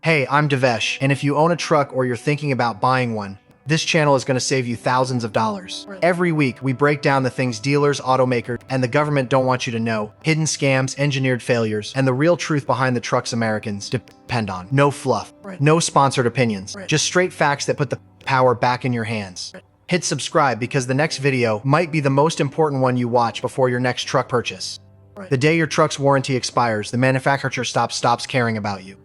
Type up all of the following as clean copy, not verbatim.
Hey, I'm Devesh, and if you own a truck or you're thinking about buying one, this channel is going to save you thousands of dollars. Every week, we break down the things dealers, automakers, and the government don't want you to know, hidden scams, engineered failures, and the real truth behind the trucks Americans depend on. No fluff, no sponsored opinions, just straight facts that put the power back in your hands. Hit subscribe because the next video might be the most important one you watch before your next truck purchase. The day your truck's warranty expires, the manufacturer stops caring about you.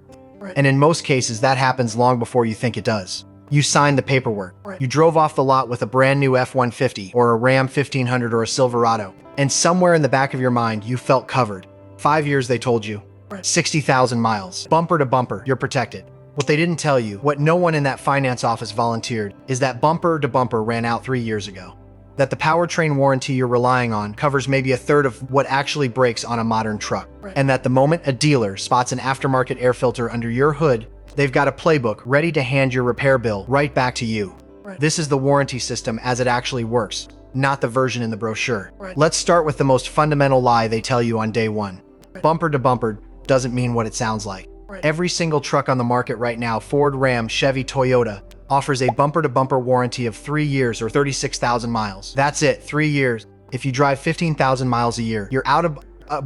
And in most cases, that happens long before you think it does. You signed the paperwork. You drove off the lot with a brand new F-150 or a Ram 1500 or a Silverado. And somewhere in the back of your mind, you felt covered. 5 years, they told you. 60,000 miles. Bumper to bumper, you're protected. What they didn't tell you, what no one in that finance office volunteered, is that bumper to bumper ran out 3 years ago. That the powertrain warranty you're relying on covers maybe a third of what actually breaks on a modern truck. And that the moment a dealer spots an aftermarket air filter under your hood, they've got a playbook ready to hand your repair bill right back to you. This is the warranty system as it actually works, not the version in the brochure. Let's start with the most fundamental lie they tell you on day one. Bumper to bumper doesn't mean what it sounds like. Every single truck on the market right now, Ford, Ram, Chevy, Toyota, offers a bumper-to-bumper warranty of 3 years or 36,000 miles. That's it, 3 years. If you drive 15,000 miles a year, you're out of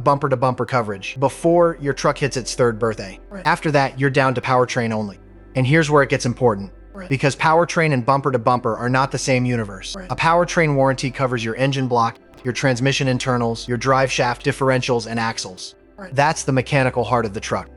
bumper-to-bumper coverage before your truck hits its third birthday. After that, you're down to powertrain only. And here's where it gets important. Because powertrain and bumper-to-bumper are not the same universe. A powertrain warranty covers your engine block, your transmission internals, your drive shaft, differentials, and axles. That's the mechanical heart of the truck.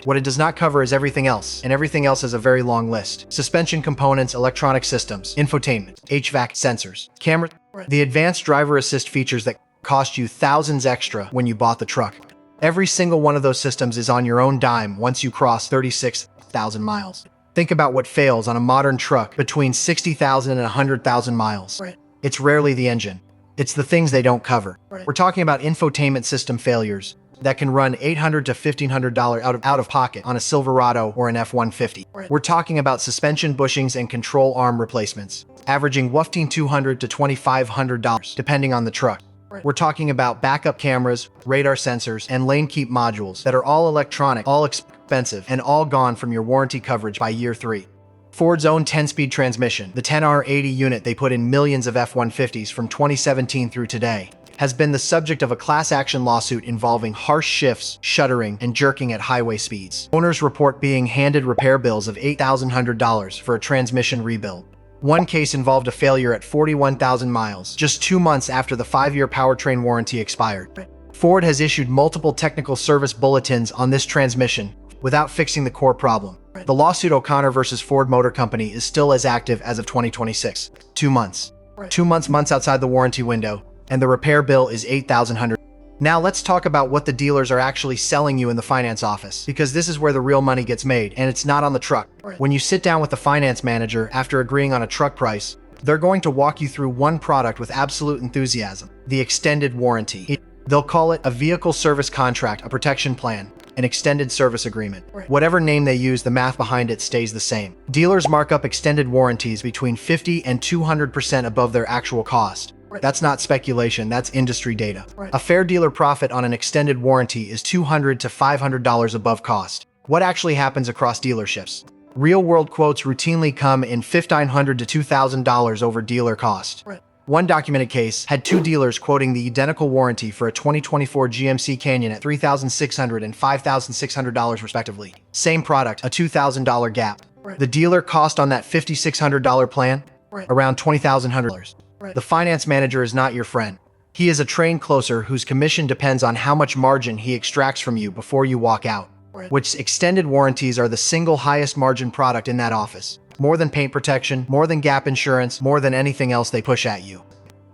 What it does not cover is everything else, and everything else is a very long list. Suspension components, electronic systems, infotainment, HVAC, sensors, cameras, the advanced driver assist features that cost you thousands extra when you bought the truck. Every single one of those systems is on your own dime once you cross 36,000 miles. Think about what fails on a modern truck between 60,000 and 100,000 miles. It's rarely the engine. It's the things they don't cover. We're talking about infotainment system failures that can run $800 to $1,500 out of pocket on a Silverado or an F-150. We're talking about suspension bushings and control arm replacements, averaging wafting $200 to $2,500 depending on the truck. We're talking about backup cameras, radar sensors, and lane keep modules that are all electronic, all expensive, and all gone from your warranty coverage by year 3. Ford's own 10-speed transmission, the 10R80 unit they put in millions of F-150s from 2017 through today, has been the subject of a class action lawsuit involving harsh shifts, shuddering, and jerking at highway speeds. Owners report being handed repair bills of $8,100 for a transmission rebuild. One case involved a failure at 41,000 miles, just 2 months after the 5-year powertrain warranty expired. Ford has issued multiple technical service bulletins on this transmission without fixing the core problem. The lawsuit O'Connor versus Ford Motor Company is still as active as of 2026. 2 months. 2 months outside the warranty window, and the repair bill is $8,100. Now let's talk about what the dealers are actually selling you in the finance office, because this is where the real money gets made, and it's not on the truck. When you sit down with the finance manager after agreeing on a truck price, they're going to walk you through one product with absolute enthusiasm: the extended warranty. They'll call it a vehicle service contract, a protection plan, an extended service agreement. Whatever name they use, the math behind it stays the same. Dealers mark up extended warranties between 50 and 200% above their actual cost. That's not speculation, that's industry data. A fair dealer profit on an extended warranty is $200 to $500 above cost. What actually happens across dealerships? Real-world quotes routinely come in $1,500 to $2,000 over dealer cost. One documented case had 2 dealers quoting the identical warranty for a 2024 GMC Canyon at $3,600 and $5,600 respectively. Same product, a $2,000 gap. The dealer cost on that $5,600 plan? Around $20,000. The finance manager is not your friend. He is a trained closer whose commission depends on how much margin he extracts from you before you walk out. Which extended warranties are the single highest margin product in that office. More than paint protection, more than gap insurance, more than anything else they push at you.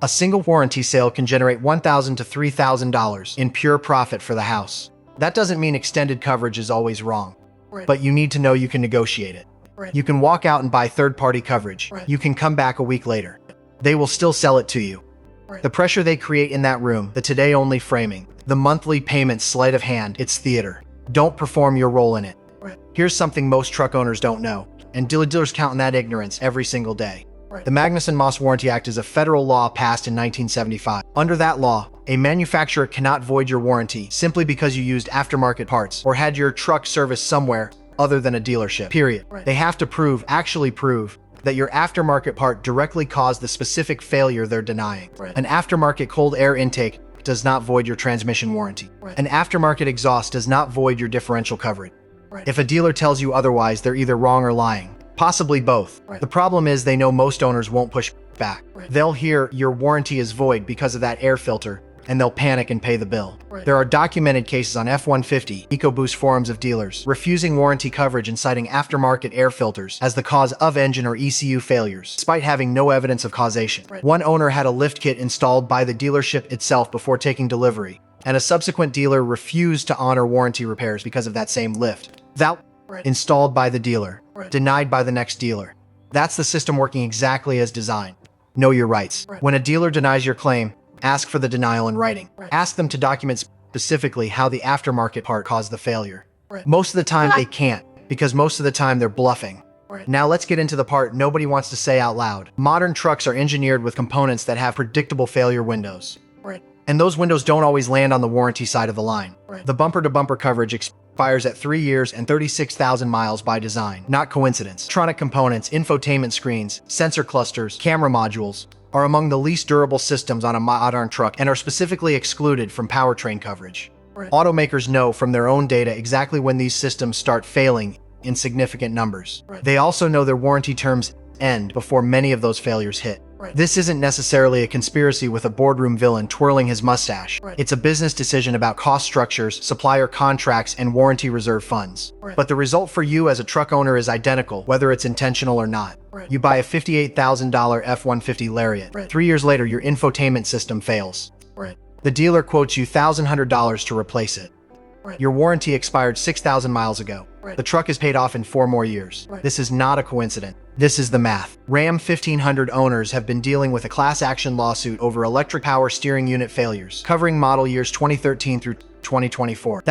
A single warranty sale can generate $1,000 to $3,000 in pure profit for the house. That doesn't mean extended coverage is always wrong. But you need to know you can negotiate it. You can walk out and buy third-party coverage. You can come back a week later. They will still sell it to you. The pressure they create in that room, the today-only framing, the monthly payment sleight of hand, it's theater. Don't perform your role in it. Here's something most truck owners don't know, and dealers count on that ignorance every single day. The Magnuson-Moss Warranty Act is a federal law passed in 1975. Under that law, a manufacturer cannot void your warranty simply because you used aftermarket parts or had your truck serviced somewhere other than a dealership, period. They have to actually prove, that your aftermarket part directly caused the specific failure they're denying. An aftermarket cold air intake does not void your transmission warranty. An aftermarket exhaust does not void your differential coverage. If a dealer tells you otherwise, they're either wrong or lying. Possibly both. The problem is they know most owners won't push back. They'll hear your warranty is void because of that air filter, and they'll panic and pay the bill. There are documented cases on F-150 EcoBoost forums of dealers refusing warranty coverage and citing aftermarket air filters as the cause of engine or ECU failures, despite having no evidence of causation. One owner had a lift kit installed by the dealership itself before taking delivery, and a subsequent dealer refused to honor warranty repairs because of that same lift. That installed by the dealer, denied by the next dealer. That's the system working exactly as designed. Know your rights. When a dealer denies your claim, ask for the denial in writing. Ask them to document specifically how the aftermarket part caused the failure. Most of the time they can't, because most of the time they're bluffing. Now let's get into the part nobody wants to say out loud. Modern trucks are engineered with components that have predictable failure windows. And those windows don't always land on the warranty side of the line. The bumper-to-bumper coverage expires at 3 years and 36,000 miles by design, not coincidence. Electronic components, infotainment screens, sensor clusters, camera modules are among the least durable systems on a modern truck and are specifically excluded from powertrain coverage. Automakers know from their own data exactly when these systems start failing in significant numbers. They also know their warranty terms end before many of those failures hit. This isn't necessarily a conspiracy with a boardroom villain twirling his mustache. It's a business decision about cost structures, supplier contracts, and warranty reserve funds. But the result for you as a truck owner is identical, whether it's intentional or not. You buy a $58,000 F-150 Lariat. 3 years later, your infotainment system fails. The dealer quotes you $1,100 to replace it. Your warranty expired 6,000 miles ago. The truck is paid off in 4 more years. This is not a coincidence. This is the math. Ram 1500 owners have been dealing with a class action lawsuit over electric power steering unit failures, covering model years 2013 through 2024.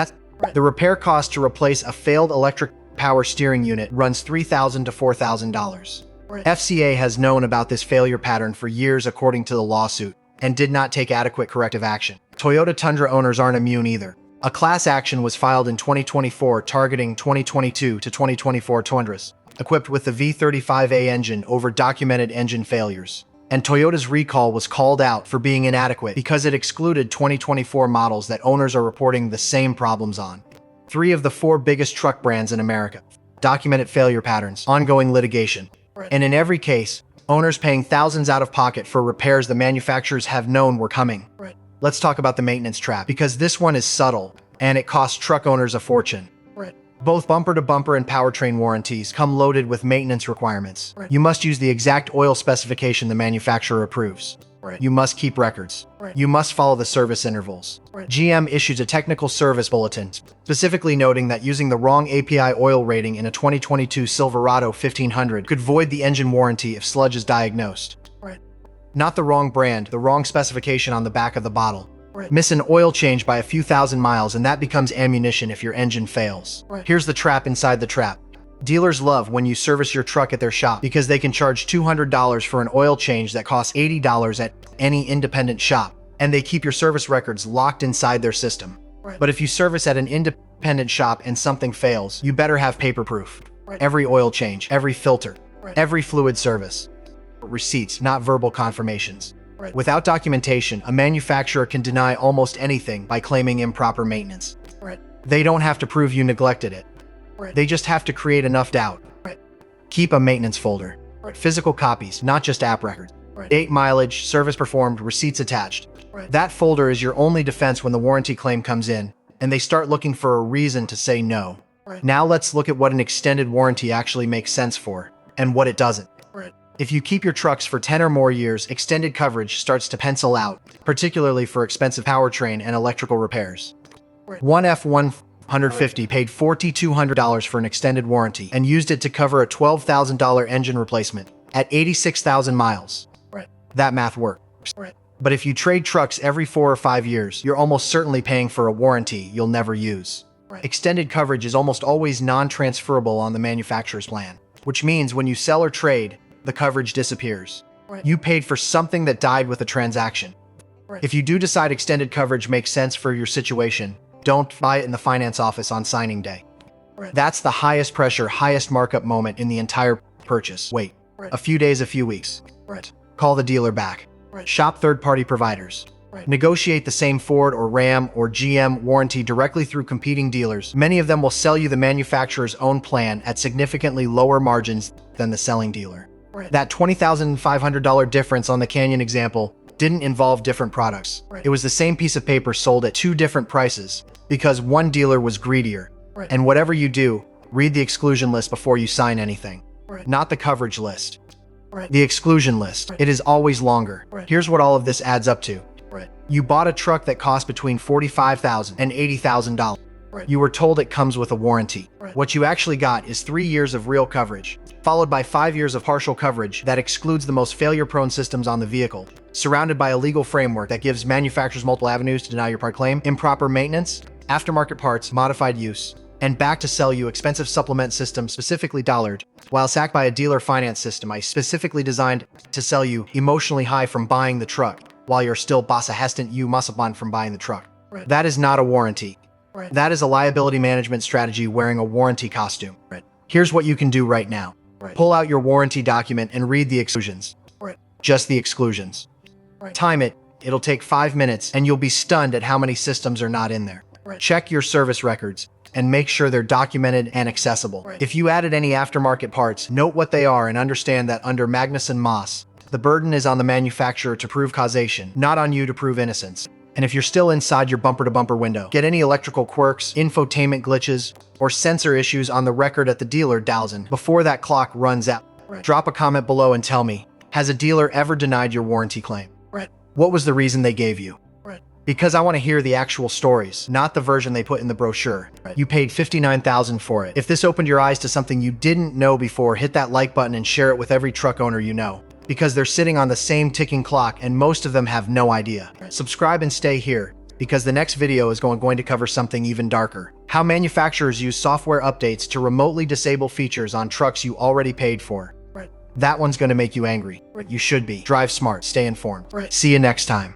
The repair cost to replace a failed electric power steering unit runs $3,000 to $4,000. FCA has known about this failure pattern for years according to the lawsuit, and did not take adequate corrective action. Toyota Tundra owners aren't immune either. A class action was filed in 2024 targeting 2022 to 2024 Tundras, equipped with the V35A engine over documented engine failures. And Toyota's recall was called out for being inadequate because it excluded 2024 models that owners are reporting the same problems on. 3 of the 4 biggest truck brands in America documented failure patterns, ongoing litigation. And in every case, owners paying thousands out of pocket for repairs the manufacturers have known were coming. Let's talk about the maintenance trap, because this one is subtle, and it costs truck owners a fortune. Both bumper-to-bumper and powertrain warranties come loaded with maintenance requirements. You must use the exact oil specification the manufacturer approves. You must keep records. You must follow the service intervals. GM issues a technical service bulletin, specifically noting that using the wrong API oil rating in a 2022 Silverado 1500 could void the engine warranty if sludge is diagnosed. Not the wrong brand, the wrong specification on the back of the bottle. Miss an oil change by a few thousand miles and that becomes ammunition if your engine fails. Here's the trap inside the trap. Dealers love when you service your truck at their shop because they can charge $200 for an oil change that costs $80 at any independent shop, and they keep your service records locked inside their system. But if you service at an independent shop and something fails, you better have paper proof. Every oil change, every filter, every fluid service. Receipts, not verbal confirmations. Without documentation, a manufacturer can deny almost anything by claiming improper maintenance. They don't have to prove you neglected it. They just have to create enough doubt. Keep a maintenance folder. Physical copies, not just app records. Date, mileage, service performed, receipts attached. That folder is your only defense when the warranty claim comes in, and they start looking for a reason to say no. Now let's look at what an extended warranty actually makes sense for, and what it doesn't. If you keep your trucks for 10 or more years, extended coverage starts to pencil out, particularly for expensive powertrain and electrical repairs. One F-150 paid $4,200 for an extended warranty and used it to cover a $12,000 engine replacement at 86,000 miles. That math works. But if you trade trucks every 4 or 5 years, you're almost certainly paying for a warranty you'll never use. Extended coverage is almost always non-transferable on the manufacturer's plan, which means when you sell or trade, the coverage disappears. You paid for something that died with the transaction. If you do decide extended coverage makes sense for your situation, don't buy it in the finance office on signing day. That's the highest pressure, highest markup moment in the entire purchase. Wait a few days, a few weeks. Call the dealer back. Shop third-party providers. Negotiate the same Ford or Ram or GM warranty directly through competing dealers. Many of them will sell you the manufacturer's own plan at significantly lower margins than the selling dealer. That $20,500 difference on the Canyon example didn't involve different products. It was the same piece of paper sold at two different prices because one dealer was greedier. And whatever you do, read the exclusion list before you sign anything. Not the coverage list. The exclusion list. It is always longer. Here's what all of this adds up to. You bought a truck that cost between $45,000 and $80,000. You were told it comes with a warranty. What you actually got is 3 years of real coverage, followed by 5 years of partial coverage that excludes the most failure-prone systems on the vehicle, surrounded by a legal framework that gives manufacturers multiple avenues to deny your part claim, improper maintenance, aftermarket parts, modified use, and back to sell you expensive supplement system specifically dollared, while sacked by a dealer finance system I specifically designed to sell you emotionally high from buying the truck, while you're still basa hestant you musaban from buying the truck. That is not a warranty. That is a liability management strategy wearing a warranty costume. Here's what you can do right now. Pull out your warranty document and read the exclusions. Just the exclusions. Time it. It'll take 5 minutes and you'll be stunned at how many systems are not in there. Check your service records and make sure they're documented and accessible. If you added any aftermarket parts, note what they are and understand that under Magnuson Moss, the burden is on the manufacturer to prove causation, not on you to prove innocence. And if you're still inside your bumper-to-bumper window, get any electrical quirks, infotainment glitches, or sensor issues on the record at the dealer Dalzen before that clock runs out. Drop a comment below and tell me, has a dealer ever denied your warranty claim? What was the reason they gave you? Because I want to hear the actual stories, not the version they put in the brochure. You paid $59,000 for it. If this opened your eyes to something you didn't know before, hit that like button and share it with every truck owner you know. Because they're sitting on the same ticking clock and most of them have no idea. Subscribe and stay here, because the next video is going to cover something even darker. How manufacturers use software updates to remotely disable features on trucks you already paid for. That one's going to make you angry. You should be. Drive smart, stay informed. See you next time.